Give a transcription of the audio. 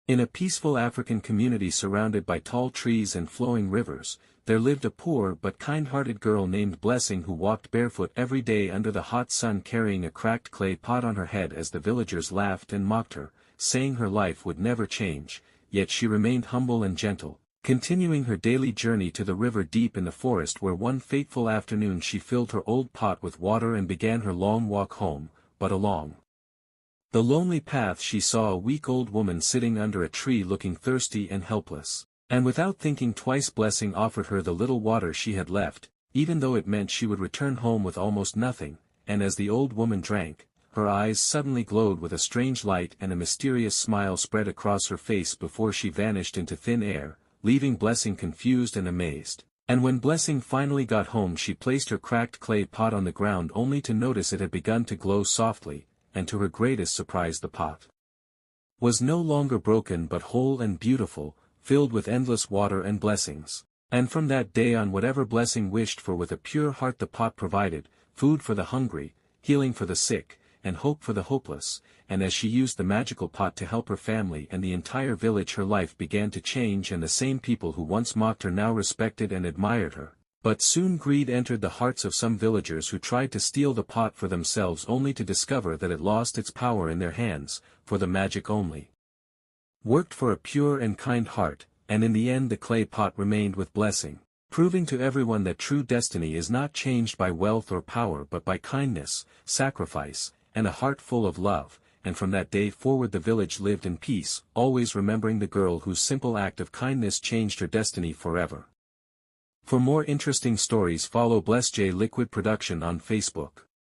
In a peaceful African community surrounded by tall trees and flowing rivers, there lived a poor but kind-hearted girl named Blessing who walked barefoot every day under the hot sun carrying a cracked clay pot on her head as the villagers laughed and mocked her, saying her life would never change, yet she remained humble and gentle, continuing her daily journey to the river deep in the forest where one fateful afternoon she filled her old pot with water and began her long walk home, but along the lonely path she saw a weak old woman sitting under a tree looking thirsty and helpless, and without thinking twice Blessing offered her the little water she had left, even though it meant she would return home with almost nothing, and as the old woman drank, her eyes suddenly glowed with a strange light and a mysterious smile spread across her face before she vanished into thin air, leaving Blessing confused and amazed. And when Blessing finally got home she placed her cracked clay pot on the ground only to notice it had begun to glow softly, and to her greatest surprise the pot was no longer broken but whole and beautiful, filled with endless water and blessings. And from that day on whatever Blessing wished for with a pure heart the pot provided, food for the hungry, healing for the sick, and hope for the hopeless, and as she used the magical pot to help her family and the entire village her life began to change and the same people who once mocked her now respected and admired her. But soon greed entered the hearts of some villagers who tried to steal the pot for themselves only to discover that it lost its power in their hands, for the magic only worked for a pure and kind heart, and in the end the clay pot remained with Blessing, proving to everyone that true destiny is not changed by wealth or power but by kindness, sacrifice, and a heart full of love. And from that day forward the village lived in peace, always remembering the girl whose simple act of kindness changed her destiny forever. For more interesting stories follow Bless J Liquid Production on Facebook.